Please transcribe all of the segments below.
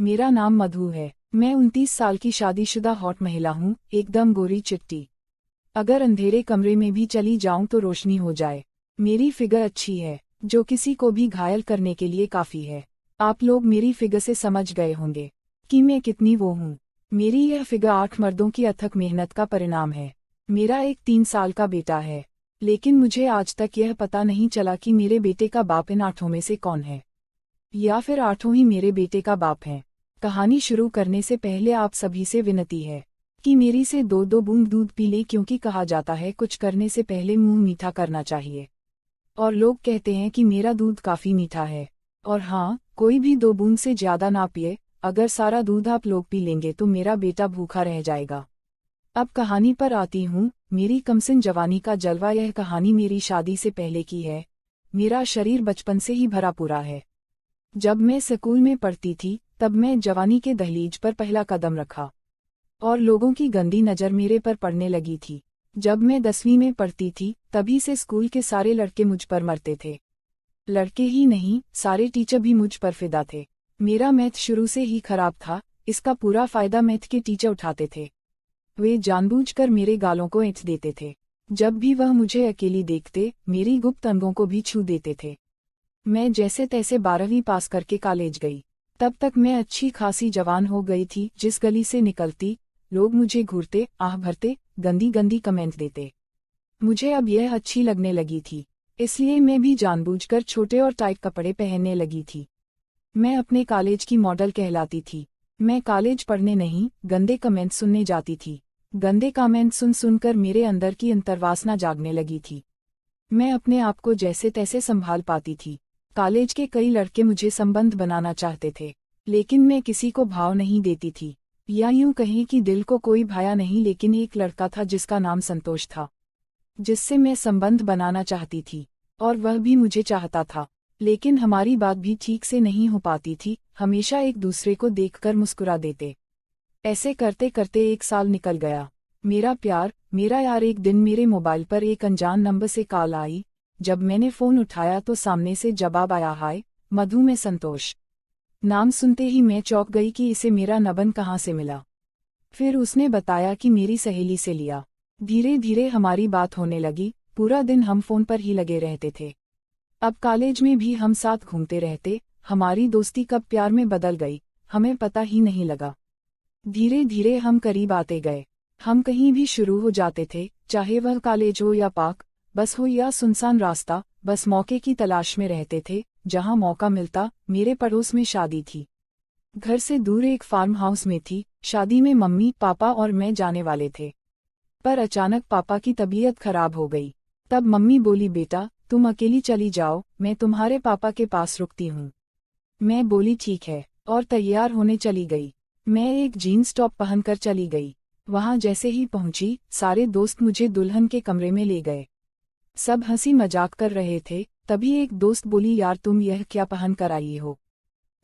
मेरा नाम मधु है। मैं 29 साल की शादीशुदा हॉट महिला हूँ, एकदम गोरी चिट्टी। अगर अंधेरे कमरे में भी चली जाऊं तो रोशनी हो जाए। मेरी फिगर अच्छी है, जो किसी को भी घायल करने के लिए काफी है। आप लोग मेरी फिगर से समझ गए होंगे कि मैं कितनी वो हूँ। मेरी यह फिगर 8 मर्दों की अथक मेहनत का परिणाम है। मेरा एक 3 साल का बेटा है, लेकिन मुझे आज तक यह पता नहीं चला कि मेरे बेटे का बाप इन 8 में से कौन है, या फिर 8 ही मेरे बेटे का बाप हैं। कहानी शुरू करने से पहले आप सभी से विनती है कि मेरी से 2-2 बूंद दूध पी ले, क्योंकि कहा जाता है कुछ करने से पहले मुंह मीठा करना चाहिए। और लोग कहते हैं कि मेरा दूध काफी मीठा है। और हाँ, कोई भी 2 बूंद से ज्यादा ना पिए। अगर सारा दूध आप लोग पी लेंगे तो मेरा बेटा भूखा रह जाएगा। अब कहानी पर आती हूँ। मेरी कमसिन जवानी का जलवा। यह कहानी मेरी शादी से पहले की है। मेरा शरीर बचपन से ही भरा पूरा है। जब मैं स्कूल में पढ़ती थी तब मैं जवानी के दहलीज पर पहला कदम रखा और लोगों की गंदी नज़र मेरे पर पड़ने लगी थी। जब मैं 10वीं में पढ़ती थी तभी से स्कूल के सारे लड़के मुझ पर मरते थे। लड़के ही नहीं, सारे टीचर भी मुझ पर फिदा थे। मेरा मैथ शुरू से ही खराब था, इसका पूरा फायदा मैथ के टीचर उठाते थे। वे जानबूझकर मेरे गालों को ऐंठ देते थे। जब भी वह मुझे अकेली देखते, मेरी गुप्त अंगों को भी छू देते थे। मैं जैसे तैसे 12वीं पास करके कॉलेज गई। तब तक मैं अच्छी खासी जवान हो गई थी। जिस गली से निकलती, लोग मुझे घूरते, आह भरते, गंदी गंदी कमेंट देते। मुझे अब यह अच्छी लगने लगी थी, इसलिए मैं भी जानबूझकर छोटे और टाइट कपड़े पहनने लगी थी। मैं अपने कॉलेज की मॉडल कहलाती थी। मैं कॉलेज पढ़ने नहीं, गंदे कमेंट सुनने जाती थी। गंदे कमेंट सुन सुनकर मेरे अंदर की अंतर्वासना जागने लगी थी। मैं अपने आप को जैसे तैसे संभाल पाती थी। कॉलेज के कई लड़के मुझे संबंध बनाना चाहते थे, लेकिन मैं किसी को भाव नहीं देती थी, या यूं कहें कि दिल को कोई भाया नहीं। लेकिन एक लड़का था जिसका नाम संतोष था, जिससे मैं संबंध बनाना चाहती थी, और वह भी मुझे चाहता था। लेकिन हमारी बात भी ठीक से नहीं हो पाती थी। हमेशा एक दूसरे को देखकर मुस्कुरा देते। ऐसे करते करते 1 साल निकल गया। मेरा प्यार, मेरा यार। एक दिन मेरे मोबाइल पर एक अनजान नंबर से कॉल आई। जब मैंने फ़ोन उठाया तो सामने से जवाब आया, हाय मधु, मैं संतोष। नाम सुनते ही मैं चौंक गई कि इसे मेरा नंबर कहाँ से मिला। फिर उसने बताया कि मेरी सहेली से लिया। धीरे धीरे हमारी बात होने लगी। पूरा दिन हम फ़ोन पर ही लगे रहते थे। अब कॉलेज में भी हम साथ घूमते रहते। हमारी दोस्ती कब प्यार में बदल गई, हमें पता ही नहीं लगा। धीरे धीरे हम करीब आते गए। हम कहीं भी शुरू हो जाते थे, चाहे वह कॉलेज हो या पार्क, बस हो या सुनसान रास्ता। बस मौके की तलाश में रहते थे। जहां मौका मिलता। मेरे पड़ोस में शादी थी। घर से दूर एक फार्म हाउस में थी। शादी में मम्मी, पापा और मैं जाने वाले थे, पर अचानक पापा की तबीयत खराब हो गई। तब मम्मी बोली, बेटा तुम अकेली चली जाओ, मैं तुम्हारे पापा के पास रुकती हूँ। मैं बोली ठीक है, और तैयार होने चली गई। मैं एक जीन्स टॉप पहनकर चली गई। वहां जैसे ही पहुंची, सारे दोस्त मुझे दुल्हन के कमरे में ले गए। सब हंसी मजाक कर रहे थे। तभी एक दोस्त बोली, यार तुम यह क्या पहन कर आई हो?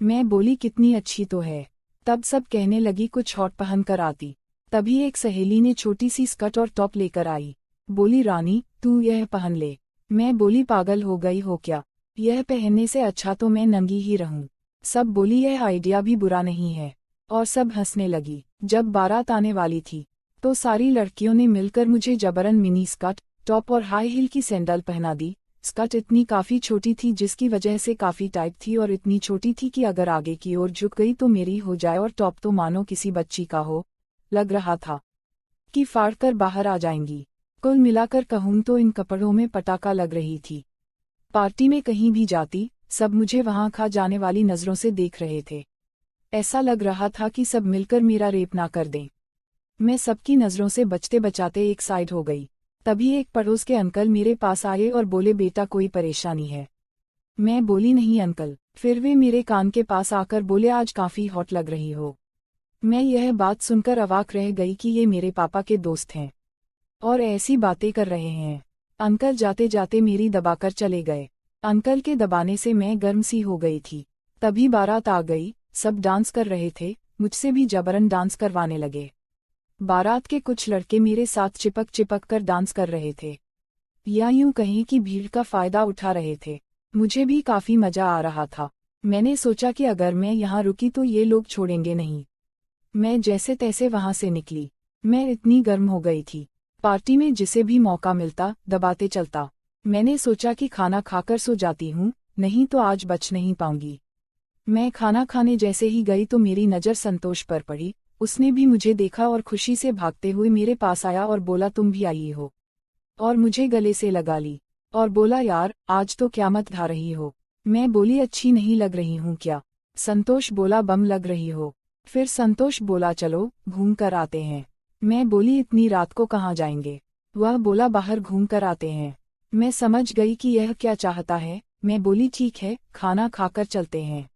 मैं बोली, कितनी अच्छी तो है। तब सब कहने लगी कुछ हॉट पहन कर आती। तभी एक सहेली ने छोटी सी स्कर्ट और टॉप लेकर आई। बोली, रानी तू यह पहन ले। मैं बोली, पागल हो गई हो क्या? यह पहनने से अच्छा तो मैं नंगी ही रहूं। सब बोली, यह आइडिया भी बुरा नहीं है, और सब हंसने लगी। जब बारात आने वाली थी तो सारी लड़कियों ने मिलकर मुझे जबरन मिनी स्कर्ट, टॉप और हाई हील की सैंडल पहना दी। स्कर्ट इतनी काफी छोटी थी जिसकी वजह से काफी टाइट थी, और इतनी छोटी थी कि अगर आगे की ओर झुक गई तो मेरी हो जाए, और टॉप तो मानो किसी बच्ची का हो। लग रहा था कि फाड़ कर बाहर आ जाएंगी। कुल मिलाकर कहूं तो इन कपड़ों में पटाखा लग रही थी। पार्टी में कहीं भी जाती, सब मुझे वहां खा जाने वाली नजरों से देख रहे थे। ऐसा लग रहा था कि सब मिलकर मेरा रेप ना कर दें। मैं सबकी नजरों से बचते बचाते एक साइड हो गई। तभी एक पड़ोस के अंकल मेरे पास आए और बोले, बेटा कोई परेशानी है? मैं बोली, नहीं अंकल। फिर वे मेरे कान के पास आकर बोले, आज काफी हॉट लग रही हो। मैं यह बात सुनकर अवाक रह गई कि ये मेरे पापा के दोस्त हैं और ऐसी बातें कर रहे हैं। अंकल जाते जाते मेरी दबाकर चले गए। अंकल के दबाने से मैं गर्म सी हो गई थी। तभी बारात आ गई। सब डांस कर रहे थे, मुझसे भी जबरन डांस करवाने लगे। बारात के कुछ लड़के मेरे साथ चिपक चिपक कर डांस कर रहे थे, या यूं कहें कि भीड़ का फायदा उठा रहे थे। मुझे भी काफी मजा आ रहा था। मैंने सोचा कि अगर मैं यहाँ रुकी तो ये लोग छोड़ेंगे नहीं। मैं जैसे तैसे वहाँ से निकली। मैं इतनी गर्म हो गई थी, पार्टी में जिसे भी मौका मिलता दबाते चलता। मैंने सोचा कि खाना खाकर सो जाती हूँ, नहीं तो आज बच नहीं पाऊंगी। मैं खाना खाने जैसे ही गई तो मेरी नज़र संतोष पर पड़ी। उसने भी मुझे देखा और खुशी से भागते हुए मेरे पास आया और बोला तुम भी आई हो, और मुझे गले से लगा ली और बोला यार आज तो क़यामत ढा रही हो। मैं बोली अच्छी नहीं लग रही हूँ क्या? संतोष बोला बम लग रही हो। फिर संतोष बोला चलो घूम कर आते हैं। मैं बोली इतनी रात को कहाँ जाएंगे? वह बोला बाहर घूम कर आते हैं। मैं समझ गई कि यह क्या चाहता है। मैं बोली ठीक है खाना खाकर चलते हैं।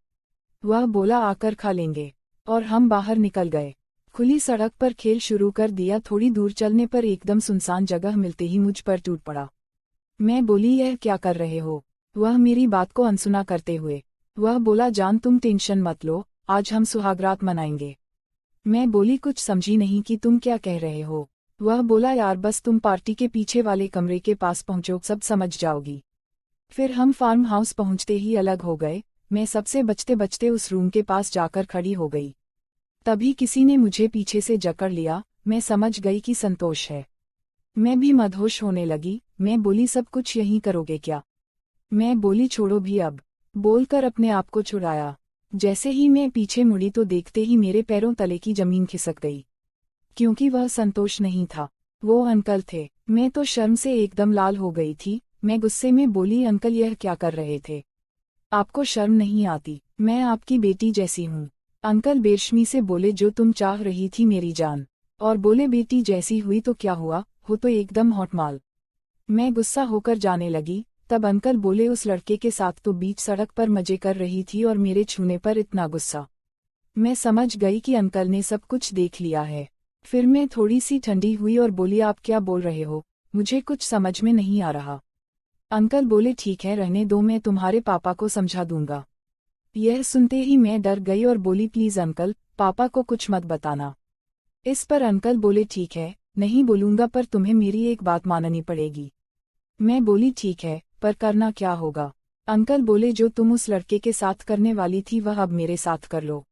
वह बोला आकर खा लेंगे, और हम बाहर निकल गए। खुली सड़क पर खेल शुरू कर दिया। थोड़ी दूर चलने पर एकदम सुनसान जगह मिलते ही मुझ पर टूट पड़ा। मैं बोली यह क्या कर रहे हो? वह मेरी बात को अनसुना करते हुए वह बोला जान तुम टेंशन मत लो, आज हम सुहागरात मनाएंगे। मैं बोली कुछ समझी नहीं कि तुम क्या कह रहे हो। वह बोला यार बस तुम पार्टी के पीछे वाले कमरे के पास पहुंचो सब समझ जाओगी। फिर हम फार्म हाउस पहुंचते ही अलग हो गए। मैं सबसे बचते बचते उस रूम के पास जाकर खड़ी हो गई। तभी किसी ने मुझे पीछे से जकड़ लिया। मैं समझ गई कि संतोष है। मैं भी मदहोश होने लगी। मैं बोली सब कुछ यहीं करोगे क्या? मैं बोली छोड़ो भी अब, बोलकर अपने आप को छुड़ाया। जैसे ही मैं पीछे मुड़ी तो देखते ही मेरे पैरों तले की जमीन खिसक गई, क्योंकि वह संतोष नहीं था, वो अंकल थे। मैं तो शर्म से एकदम लाल हो गई थी। मैं गुस्से में बोली अंकल यह क्या कर रहे थे? आपको शर्म नहीं आती? मैं आपकी बेटी जैसी हूँ। अंकल बेशर्मी से बोले जो तुम चाह रही थी मेरी जान, और बोले बेटी जैसी हुई तो क्या हुआ, हो तो एकदम हॉट माल। मैं गुस्सा होकर जाने लगी। तब अंकल बोले उस लड़के के साथ तो बीच सड़क पर मजे कर रही थी और मेरे छूने पर इतना गुस्सा। मैं समझ गई कि अंकल ने सब कुछ देख लिया है। फिर मैं थोड़ी सी ठंडी हुई और बोली आप क्या बोल रहे हो, मुझे कुछ समझ में नहीं आ रहा। अंकल बोले ठीक है रहने दो, मैं तुम्हारे पापा को समझा दूंगा। यह सुनते ही मैं डर गई और बोली प्लीज अंकल पापा को कुछ मत बताना। इस पर अंकल बोले ठीक है नहीं बोलूंगा, पर तुम्हें मेरी एक बात माननी पड़ेगी। मैं बोली ठीक है पर करना क्या होगा? अंकल बोले जो तुम उस लड़के के साथ करने वाली थी वह अब मेरे साथ कर लो।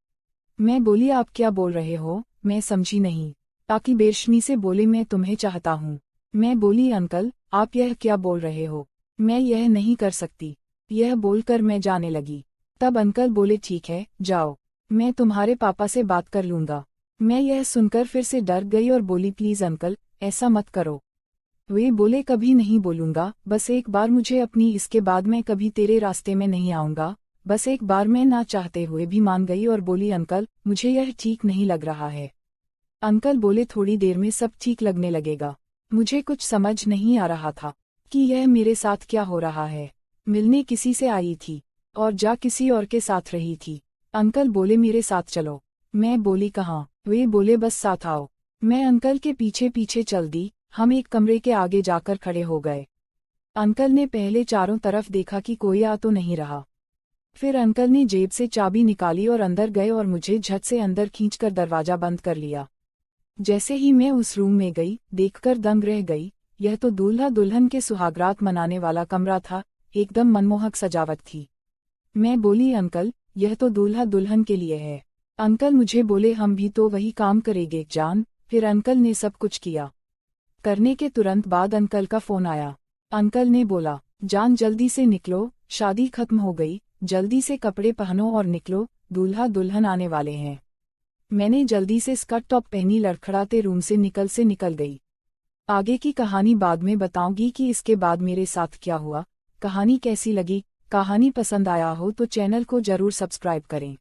मैं बोली आप क्या बोल रहे हो, मैं समझी नहीं। ताकि बेशर्मी से बोले मैं तुम्हें चाहता हूँ। मैं बोली अंकल आप यह क्या बोल रहे हो, मैं यह नहीं कर सकती। यह बोलकर मैं जाने लगी। तब अंकल बोले ठीक है जाओ, मैं तुम्हारे पापा से बात कर लूँगा। मैं यह सुनकर फिर से डर गई और बोली प्लीज अंकल ऐसा मत करो। वे बोले कभी नहीं बोलूँगा, बस एक बार मुझे अपनी, इसके बाद मैं कभी तेरे रास्ते में नहीं आऊँगा। बस एक बार। मैं ना चाहते हुए भी मान गई और बोली अंकल मुझे यह ठीक नहीं लग रहा है। अंकल बोले थोड़ी देर में सब ठीक लगने लगेगा। मुझे कुछ समझ नहीं आ रहा था कि यह मेरे साथ क्या हो रहा है। मिलने किसी से आई थी और जा किसी और के साथ रही थी। अंकल बोले मेरे साथ चलो। मैं बोली कहाँ? वे बोले बस साथ आओ। मैं अंकल के पीछे पीछे चल दी। हम एक कमरे के आगे जाकर खड़े हो गए। अंकल ने पहले चारों तरफ देखा कि कोई आ तो नहीं रहा। फिर अंकल ने जेब से चाबी निकाली और अंदर गए और मुझे झट से अंदर खींचकर दरवाजा बंद कर लिया। जैसे ही मैं उस रूम में गई देखकर दंग रह गई। यह तो दूल्हा दुल्हन के सुहागरात मनाने वाला कमरा था। एकदम मनमोहक सजावट थी। मैं बोली अंकल यह तो दूल्हा दुल्हन के लिए है। अंकल मुझे बोले हम भी तो वही काम करेंगे जान। फिर अंकल ने सब कुछ किया। करने के तुरंत बाद अंकल का फोन आया। अंकल ने बोला जान जल्दी से निकलो, शादी खत्म हो गई, जल्दी से कपड़े पहनो और निकलो, दूल्हा दुल्हन आने वाले हैं। मैंने जल्दी से स्कर्ट टॉप पहनी, लड़खड़ाते रूम से निकल गई। आगे की कहानी बाद में बताऊंगी कि इसके बाद मेरे साथ क्या हुआ। कहानी कैसी लगी? कहानी पसंद आया हो तो चैनल को जरूर सब्सक्राइब करें।